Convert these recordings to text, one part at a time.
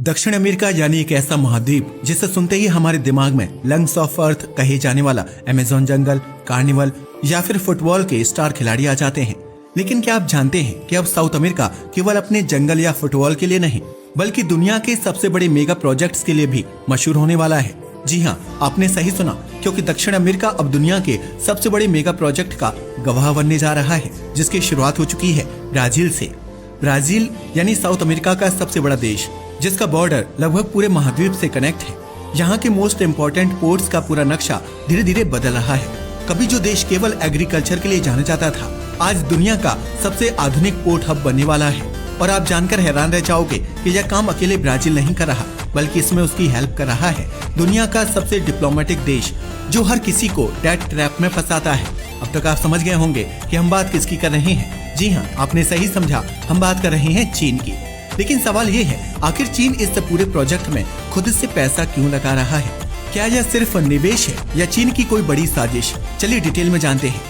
दक्षिण अमेरिका यानी एक ऐसा महाद्वीप जिसे सुनते ही हमारे दिमाग में लंग्स ऑफ अर्थ कहे जाने वाला अमेज़न जंगल, कार्निवल या फिर फुटबॉल के स्टार खिलाड़ी आ जाते हैं। लेकिन क्या आप जानते हैं कि अब साउथ अमेरिका केवल अपने जंगल या फुटबॉल के लिए नहीं बल्कि दुनिया के सबसे बड़े मेगा प्रोजेक्ट्स के लिए भी मशहूर होने वाला है। जी हाँ, आपने सही सुना, क्योंकि दक्षिण अमेरिका अब दुनिया के सबसे बड़े मेगा प्रोजेक्ट का गवाह बनने जा रहा है, जिसकी शुरुआत हो चुकी है ब्राजील से। ब्राजील यानी साउथ अमेरिका का सबसे बड़ा देश, जिसका बॉर्डर लगभग पूरे महाद्वीप से कनेक्ट है। यहाँ के मोस्ट इम्पोर्टेंट पोर्ट्स का पूरा नक्शा धीरे धीरे बदल रहा है। कभी जो देश केवल एग्रीकल्चर के लिए जाना जाता था, आज दुनिया का सबसे आधुनिक पोर्ट हब बनने वाला है। और आप जानकर हैरान रह जाओगे कि यह काम अकेले ब्राजील नहीं कर रहा, बल्कि इसमें उसकी हेल्प कर रहा है दुनिया का सबसे डिप्लोमेटिक देश, जो हर किसी को डेट ट्रैप में फंसाता है। अब तक आप समझ गए होंगे कि हम बात किसकी कर रहे हैं। जी हाँ, आपने सही समझा, हम बात कर रहे हैं चीन की। लेकिन सवाल ये है, आखिर चीन इस पूरे प्रोजेक्ट में खुद से पैसा क्यों लगा रहा है? क्या यह सिर्फ निवेश है या चीन की कोई बड़ी साजिश? चलिए डिटेल में जानते हैं।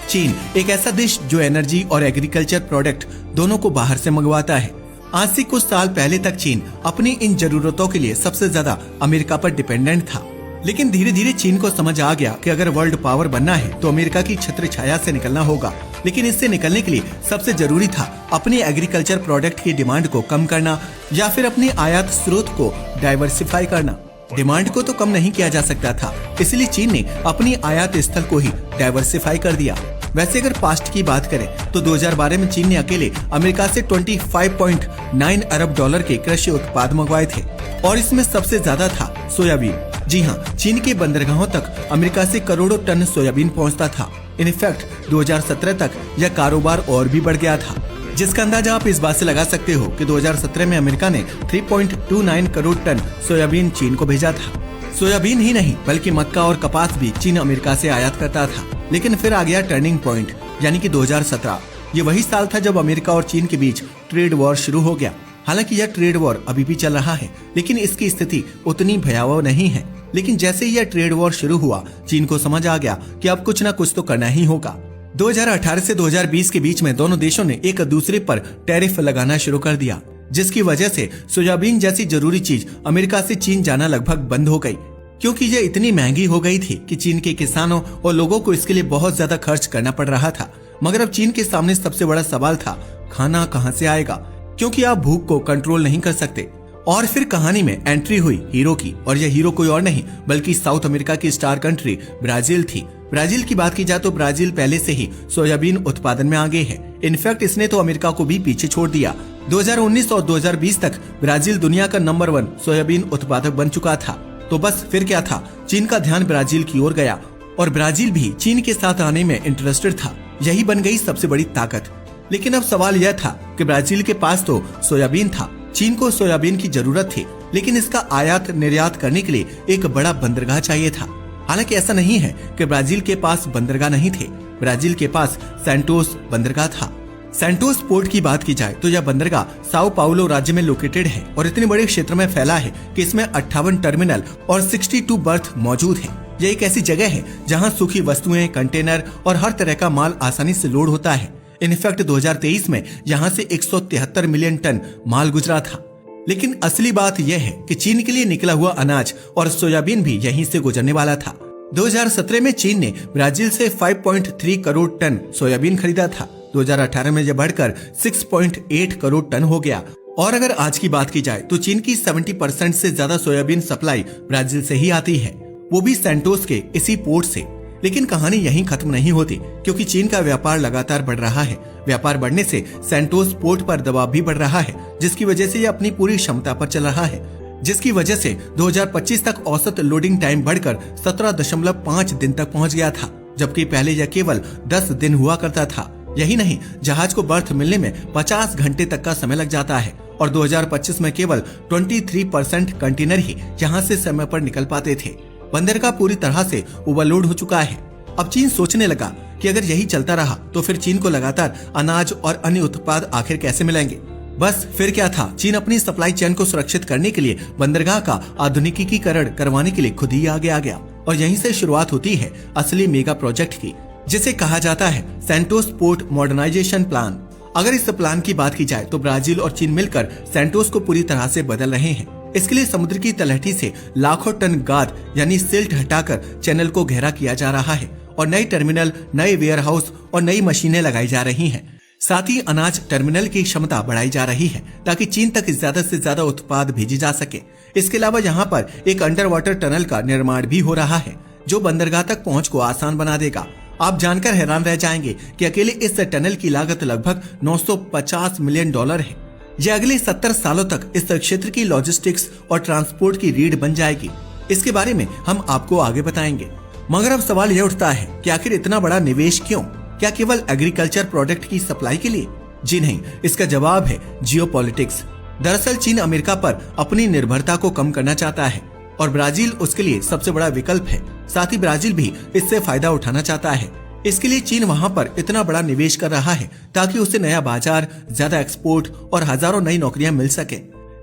चीन एक ऐसा देश जो एनर्जी और एग्रीकल्चर प्रोडक्ट दोनों को बाहर से मंगवाता है। आज से कुछ साल पहले तक चीन अपनी इन जरूरतों के लिए सबसे ज्यादा अमेरिका पर डिपेंडेंट था। लेकिन धीरे धीरे चीन को समझ आ गया कि अगर वर्ल्ड पावर बनना है तो अमेरिका की छत्र छाया से निकलना होगा। लेकिन इससे निकलने के लिए सबसे जरूरी था अपनी एग्रीकल्चर प्रोडक्ट की डिमांड को कम करना या फिर अपनी आयात स्रोत को डाइवर्सिफाई करना। डिमांड को तो कम नहीं किया जा सकता था, इसलिए चीन ने अपनी आयात स्थल को ही डाइवर्सिफाई कर दिया। वैसे अगर पास्ट की बात करें तो 2012 में चीन ने अकेले अमेरिका से 25.9 अरब डॉलर के कृषि उत्पाद मंगवाए थे, और इसमें सबसे ज्यादा था सोयाबीन। जी हाँ, चीन के बंदरगाहों तक अमेरिका से करोड़ों टन सोयाबीन पहुंचता था। इनफैक्ट 2017 तक यह कारोबार और भी बढ़ गया था, जिसका अंदाजा आप इस बात से लगा सकते हो कि 2017 में अमेरिका ने 3.29 करोड़ टन सोयाबीन चीन को भेजा था। सोयाबीन ही नहीं बल्कि मक्का और कपास भी चीन अमेरिका से आयात करता था। लेकिन फिर आ गया टर्निंग पॉइंट, यानी कि 2017। ये वही साल था जब अमेरिका और चीन के बीच ट्रेड वॉर शुरू हो गया। हालांकि यह ट्रेड वॉर अभी भी चल रहा है, लेकिन इसकी स्थिति उतनी भयावह नहीं है। लेकिन जैसे ही यह ट्रेड वॉर शुरू हुआ, चीन को समझ आ गया कि अब कुछ न कुछ तो करना ही होगा। 2018 से 2020 के बीच में दोनों देशों ने एक दूसरे पर टैरिफ लगाना शुरू कर दिया, जिसकी वजह से सोयाबीन जैसी जरूरी चीज अमेरिका से चीन जाना लगभग बंद हो गई, क्योंकि ये इतनी महंगी हो गई थी कि चीन के किसानों और लोगों को इसके लिए बहुत ज्यादा खर्च करना पड़ रहा था। मगर अब चीन के सामने सबसे बड़ा सवाल था, खाना कहां से आएगा, क्योंकि आप भूख को कंट्रोल नहीं कर सकते। और फिर कहानी में एंट्री हुई हीरो की, और यह हीरो कोई और नहीं बल्कि साउथ अमेरिका की स्टार कंट्री ब्राजील थी। ब्राजील की बात की जाए तो ब्राजील पहले से ही सोयाबीन उत्पादन में आगे है। इनफैक्ट इसने तो अमेरिका को भी पीछे छोड़ दिया। 2019 और 2020 तक ब्राजील दुनिया का नंबर 1 सोयाबीन उत्पादक बन चुका था। तो बस फिर क्या था, चीन का ध्यान ब्राजील की ओर गया और ब्राजील भी चीन के साथ आने में इंटरेस्टेड था। यही बन गई सबसे बड़ी ताकत। लेकिन अब सवाल यह था कि ब्राजील के पास तो सोयाबीन था, चीन को सोयाबीन की जरूरत थी, लेकिन इसका आयात निर्यात करने के लिए एक बड़ा बंदरगाह चाहिए था। हालांकि ऐसा नहीं है कि ब्राजील के पास बंदरगाह नहीं थे। ब्राजील के पास सैंटोस बंदरगाह था। सैंटोस पोर्ट की बात की जाए तो यह बंदरगाह साओ पाउलो राज्य में लोकेटेड है और इतने बड़े क्षेत्र में फैला है कि इसमें 58 टर्मिनल और 62 बर्थ मौजूद है। यह एक ऐसी जगह है जहां सूखी वस्तुएं, कंटेनर और हर तरह का माल आसानी से लोड होता है। इनफैक्ट 2023 में यहाँ से 173 मिलियन टन माल गुजरा था। लेकिन असली बात यह है कि चीन के लिए निकला हुआ अनाज और सोयाबीन भी यहीं से गुजरने वाला था। 2017 में चीन ने ब्राजील से 5.3 करोड़ टन सोयाबीन खरीदा था। 2018 में यह बढ़कर 6.8 करोड़ टन हो गया। और अगर आज की बात की जाए तो चीन की 70% से ज्यादा सोयाबीन सप्लाई ब्राजील से ही आती है, वो भी सैंटोस के इसी पोर्ट से। लेकिन कहानी यहीं खत्म नहीं होती, क्योंकि चीन का व्यापार लगातार बढ़ रहा है। व्यापार बढ़ने से सैंटोस पोर्ट पर दबाव भी बढ़ रहा है, जिसकी वजह से यह अपनी पूरी क्षमता पर चल रहा है, जिसकी वजह से 2025 तक औसत लोडिंग टाइम बढ़कर 17.5 दिन तक पहुंच गया था, जबकि पहले यह केवल 10 दिन हुआ करता था। यही नहीं, जहाज को बर्थ मिलने में 50 घंटे तक का समय लग जाता है, और 2025 में केवल 23% कंटेनर ही यहाँ से समय पर निकल पाते थे। बंदरगाह पूरी तरह से ओवरलोड हो चुका है। अब चीन सोचने लगा कि अगर यही चलता रहा तो फिर चीन को लगातार अनाज और अन्य उत्पाद आखिर कैसे मिलेंगे। बस फिर क्या था, चीन अपनी सप्लाई चेन को सुरक्षित करने के लिए बंदरगाह का आधुनिकीकरण करवाने के लिए खुद ही आगे आ गया। और यहीं से शुरुआत होती है असली मेगा प्रोजेक्ट की, जिसे कहा जाता है सैंटोस पोर्ट मॉडर्नाइजेशन प्लान। अगर इस प्लान की बात की जाए तो ब्राजील और चीन मिलकर सैंटोस को पूरी तरह से बदल रहे हैं। इसके लिए समुद्र की तलहटी से लाखों टन गाद यानी सिल्ट हटाकर चैनल को गहरा किया जा रहा है और नए टर्मिनल, नए वेयर हाउस और नई मशीनें लगाई जा रही हैं। साथ ही अनाज टर्मिनल की क्षमता बढ़ाई जा रही है ताकि चीन तक ज्यादा से ज्यादा उत्पाद भेजे जा सके। इसके अलावा यहाँ पर एक अंडर वाटर टनल का निर्माण भी हो रहा है जो बंदरगाह तक पहुँच को आसान बना देगा। आप जानकर हैरान रह जाएंगे कि अकेले इस टनल की लागत लगभग 950 मिलियन डॉलर है। यह अगले 70 सालों तक इस क्षेत्र की लॉजिस्टिक्स और ट्रांसपोर्ट की रीढ़ बन जाएगी। इसके बारे में हम आपको आगे बताएंगे। मगर अब सवाल यह उठता है कि आखिर इतना बड़ा निवेश क्यों? क्या केवल एग्रीकल्चर प्रोडक्ट की सप्लाई के लिए? जी नहीं, इसका जवाब है जियोपॉलिटिक्स। दरअसल चीन अमेरिका पर अपनी निर्भरता को कम करना चाहता है और ब्राजील उसके लिए सबसे बड़ा विकल्प है। साथ ही ब्राजील भी इससे फायदा उठाना चाहता है। इसके लिए चीन वहां पर इतना बड़ा निवेश कर रहा है ताकि उसे नया बाजार, ज्यादा एक्सपोर्ट और हजारों नई नौकरियां मिल सके।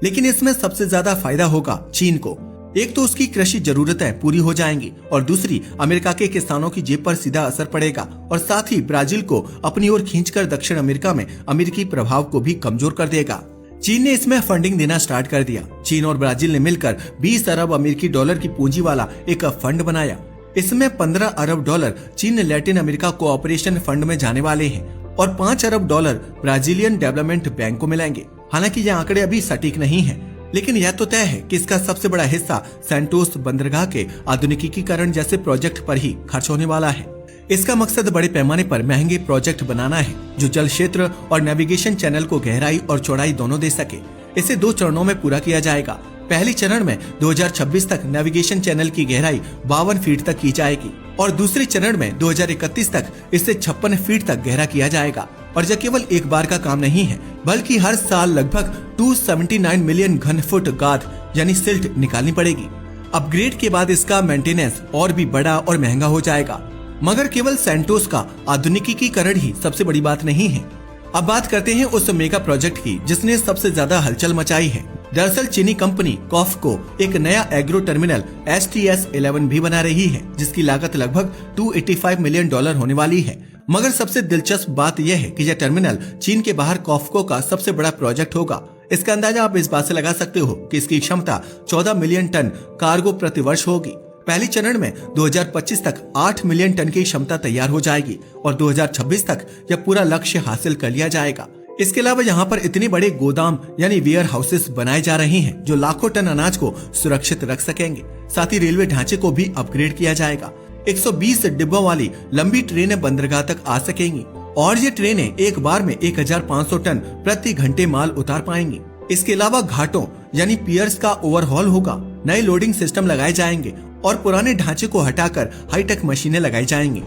लेकिन इसमें सबसे ज्यादा फायदा होगा चीन को। एक तो उसकी कृषि जरूरतें पूरी हो जाएंगी और दूसरी अमेरिका के किसानों की जेब पर सीधा असर पड़ेगा और साथ ही ब्राजील को अपनी ओर खींचकर दक्षिण अमेरिका में अमेरिकी प्रभाव को भी कमजोर कर देगा। चीन ने इसमें फंडिंग देना स्टार्ट कर दिया। चीन और ब्राजील ने मिलकर 20 अरब अमेरिकी डॉलर की पूंजी वाला एक फंड बनाया। इसमें 15 अरब डॉलर चीन लैटिन अमेरिका कोऑपरेशन फंड में जाने वाले हैं और 5 अरब डॉलर ब्राजीलियन डेवलपमेंट बैंक को मिलेंगे। हालांकि ये आंकड़े अभी सटीक नहीं है, लेकिन यह तो तय है कि इसका सबसे बड़ा हिस्सा सैंटोस बंदरगाह के आधुनिकीकरण जैसे प्रोजेक्ट पर ही खर्च होने वाला है। इसका मकसद बड़े पैमाने पर महंगे प्रोजेक्ट बनाना है जो जल क्षेत्र और नेविगेशन चैनल को गहराई और चौड़ाई दोनों दे सके। इसे 2 चरणों में पूरा किया जाएगा। पहले चरण में 2026 तक नेविगेशन चैनल की गहराई 52 फीट तक की जाएगी और दूसरे चरण में 2031 तक इसे 56 फीट तक गहरा किया जाएगा। और यह केवल एक बार का काम नहीं है, बल्कि हर साल लगभग 279 मिलियन घन फुट गाद यानी सिल्ट निकालनी पड़ेगी। अपग्रेड के बाद इसका मेंटेनेंस और भी बड़ा और महंगा हो जाएगा। मगर केवल सैंटोस का आधुनिकीकरण ही सबसे बड़ी बात नहीं है। अब बात करते हैं उस मेगा प्रोजेक्ट की जिसने सबसे ज्यादा हलचल मचाई है। दरअसल चीनी कंपनी कॉफको एक नया एग्रो टर्मिनल STS-11 भी बना रही है जिसकी लागत लगभग 285 मिलियन डॉलर होने वाली है। मगर सबसे दिलचस्प बात यह है कि यह टर्मिनल चीन के बाहर कॉफको का सबसे बड़ा प्रोजेक्ट होगा। इसका अंदाजा आप इस बात से लगा सकते हो कि इसकी क्षमता 14 मिलियन टन कार्गो प्रति वर्ष होगी। पहले चरण में 2025 तक 8 मिलियन टन की क्षमता तैयार हो जाएगी और 2026 तक यह पूरा लक्ष्य हासिल कर लिया जाएगा। इसके अलावा यहाँ पर इतने बड़े गोदाम यानी वेयर हाउसेस बनाए जा रहे हैं जो लाखों टन अनाज को सुरक्षित रख सकेंगे। साथ ही रेलवे ढांचे को भी अपग्रेड किया जाएगा। 120 डिब्बों वाली लंबी ट्रेनें बंदरगाह तक आ सकेंगी और ये ट्रेनें एक बार में 1500 टन प्रति घंटे माल उतार पाएंगी। इसके अलावा घाटों यानी पियर्स का ओवरहॉल होगा, नए लोडिंग सिस्टम लगाए जाएंगे और पुराने ढांचे को हटाकर हाईटेक मशीनें लगाई जाएंगी।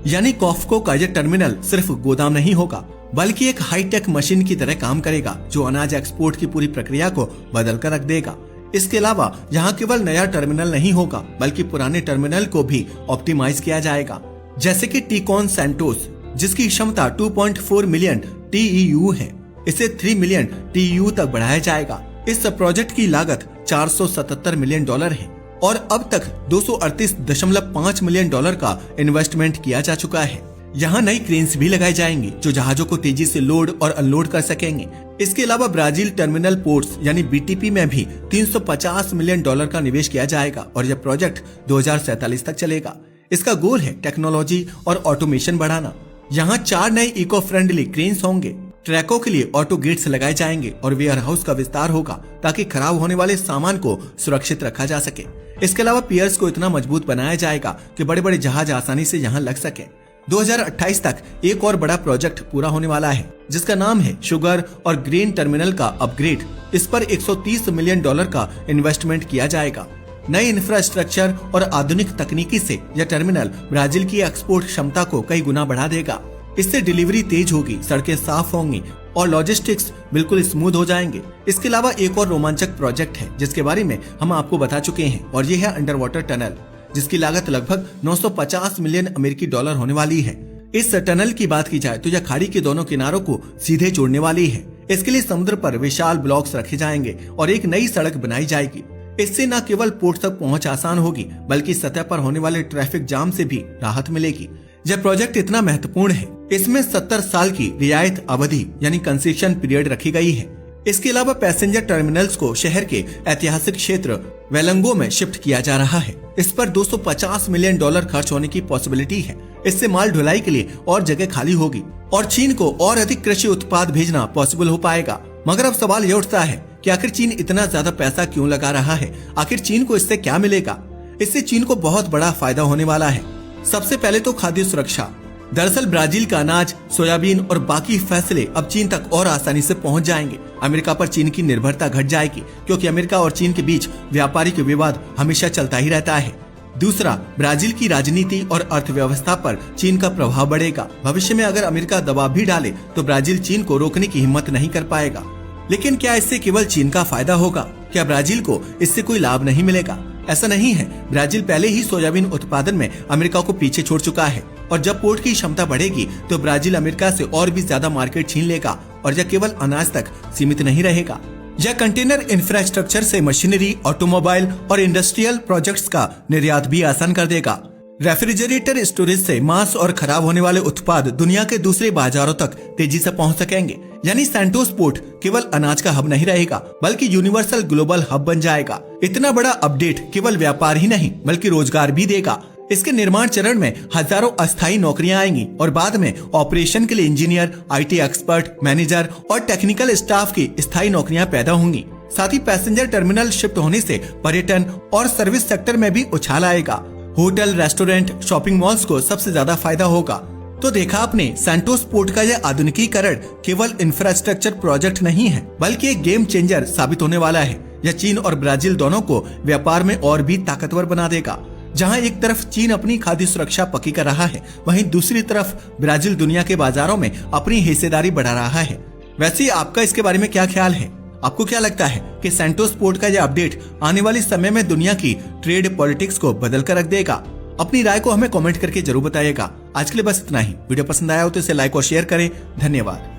यानी कॉफको का यह टर्मिनल सिर्फ गोदाम नहीं होगा बल्कि एक हाईटेक मशीन की तरह काम करेगा जो अनाज एक्सपोर्ट की पूरी प्रक्रिया को बदल कर रख देगा। इसके अलावा यहाँ केवल नया टर्मिनल नहीं होगा बल्कि पुराने टर्मिनल को भी ऑप्टिमाइज किया जाएगा, जैसे कि टीकॉन सैंटोस जिसकी क्षमता 2.4 मिलियन TEU है। इसे 3 मिलियन TEU तक बढ़ाया जाएगा। इस प्रोजेक्ट की लागत 477 मिलियन डॉलर है और अब तक 238.5 मिलियन डॉलर का इन्वेस्टमेंट किया जा चुका है। यहाँ नई क्रेन्स भी लगाई जाएंगी जो जहाजों को तेजी से लोड और अनलोड कर सकेंगे। इसके अलावा ब्राजील टर्मिनल पोर्ट्स यानी BTP में भी 350 मिलियन डॉलर का निवेश किया जाएगा और यह प्रोजेक्ट 2047 तक चलेगा। इसका गोल है टेक्नोलॉजी और ऑटोमेशन बढ़ाना। यहाँ 4 नए इको फ्रेंडली क्रेन्स होंगे, ट्रैकों के लिए ऑटो गेट्स लगाए जाएंगे और वेयर हाउस का विस्तार होगा ताकि खराब होने वाले सामान को सुरक्षित रखा जा सके। इसके अलावा पियर्स को इतना मजबूत बनाया जाएगा कि बड़े बड़े जहाज आसानी से यहाँ लग सके। 2028 तक एक और बड़ा प्रोजेक्ट पूरा होने वाला है जिसका नाम है शुगर और ग्रेन टर्मिनल का अपग्रेड। इस पर 130 मिलियन डॉलर का इन्वेस्टमेंट किया जाएगा। नए इंफ्रास्ट्रक्चर और आधुनिक तकनीकी से यह टर्मिनल ब्राजील की एक्सपोर्ट क्षमता को कई गुना बढ़ा देगा। इससे डिलीवरी तेज होगी, सड़कें साफ होंगी और लॉजिस्टिक्स बिल्कुल स्मूथ हो जाएंगे। इसके अलावा एक और रोमांचक प्रोजेक्ट है जिसके बारे में हम आपको बता चुके हैं और ये है अंडर वाटर टनल जिसकी लागत लगभग 950 मिलियन अमेरिकी डॉलर होने वाली है। इस टनल की बात की जाए तो यह खाड़ी के दोनों किनारों को सीधे जोड़ने वाली है। इसके लिए समुद्र पर विशाल ब्लॉक्स रखे जाएंगे और एक नई सड़क बनाई जाएगी। इससे न केवल पोर्ट तक पहुंच आसान होगी बल्कि सतह पर होने वाले ट्रैफिक जाम से भी राहत मिलेगी। यह प्रोजेक्ट इतना महत्वपूर्ण है, इसमें 70 साल की रियायत अवधि यानी कंसेशन पीरियड रखी गई है। इसके अलावा पैसेंजर टर्मिनल्स को शहर के ऐतिहासिक क्षेत्र वेलंगो में शिफ्ट किया जा रहा है। इस पर $250 मिलियन खर्च होने की पॉसिबिलिटी है। इससे माल ढुलाई के लिए और जगह खाली होगी और चीन को और अधिक कृषि उत्पाद भेजना पॉसिबल हो पाएगा। मगर अब सवाल ये उठता है कि आखिर चीन इतना ज्यादा पैसा क्यों लगा रहा है? आखिर चीन को इससे क्या मिलेगा? इससे चीन को बहुत बड़ा फायदा होने वाला है। सबसे पहले तो खाद्य सुरक्षा। दरअसल ब्राजील का अनाज, सोयाबीन और बाकी फैसले अब चीन तक और आसानी से पहुंच जाएंगे। अमेरिका पर चीन की निर्भरता घट जाएगी, क्योंकि अमेरिका और चीन के बीच व्यापारिक विवाद हमेशा चलता ही रहता है। दूसरा, ब्राजील की राजनीति और अर्थव्यवस्था पर चीन का प्रभाव बढ़ेगा। भविष्य में अगर अमेरिका दबाव भी डाले तो ब्राजील चीन को रोकने की हिम्मत नहीं कर पाएगा। लेकिन क्या इससे केवल चीन का फायदा होगा? क्या ब्राजील को इससे कोई लाभ नहीं मिलेगा? ऐसा नहीं है। ब्राजील पहले ही सोयाबीन उत्पादन में अमेरिका को पीछे छोड़ चुका है और जब पोर्ट की क्षमता बढ़ेगी तो ब्राजील अमेरिका से और भी ज्यादा मार्केट छीन लेगा और यह केवल अनाज तक सीमित नहीं रहेगा। यह कंटेनर इंफ्रास्ट्रक्चर से मशीनरी, ऑटोमोबाइल और इंडस्ट्रियल प्रोजेक्ट्स का निर्यात भी आसान कर देगा। रेफ्रिजरेटर स्टोरेज से मांस और खराब होने वाले उत्पाद दुनिया के दूसरे बाजारों तक तेजी से पहुंच सकेंगे। यानी सैंटोस पोर्ट केवल अनाज का हब नहीं रहेगा, बल्कि यूनिवर्सल ग्लोबल हब बन जाएगा। इतना बड़ा अपडेट केवल व्यापार ही नहीं बल्कि रोजगार भी देगा। इसके निर्माण चरण में हजारों अस्थायी नौकरियां आएंगी और बाद में ऑपरेशन के लिए इंजीनियर, IT एक्सपर्ट, मैनेजर और टेक्निकल स्टाफ की स्थायी नौकरियां पैदा होंगी। साथ ही पैसेंजर टर्मिनल शिफ्ट होने से पर्यटन और सर्विस सेक्टर में भी उछाल आएगा। होटल, रेस्टोरेंट, शॉपिंग मॉल्स को सबसे ज्यादा फायदा होगा। तो देखा आपने, सैंटोस पोर्ट का यह आधुनिकीकरण केवल इंफ्रास्ट्रक्चर प्रोजेक्ट नहीं है बल्कि एक गेम चेंजर साबित होने वाला है। यह चीन और ब्राजील दोनों को व्यापार में और भी ताकतवर बना देगा। जहां एक तरफ चीन अपनी खाद्य सुरक्षा पक्की कर रहा है, वहीं दूसरी तरफ ब्राजील दुनिया के बाजारों में अपनी हिस्सेदारी बढ़ा रहा है। वैसे आपका इसके बारे में क्या ख्याल है? आपको क्या लगता है कि सैंटोस पोर्ट का यह अपडेट आने वाले समय में दुनिया की ट्रेड पॉलिटिक्स को बदल कर रख देगा? अपनी राय को हमें कमेंट करके जरूर बताइएगा। आज के लिए बस इतना ही। वीडियो पसंद आया हो तो इसे लाइक और शेयर करें। धन्यवाद।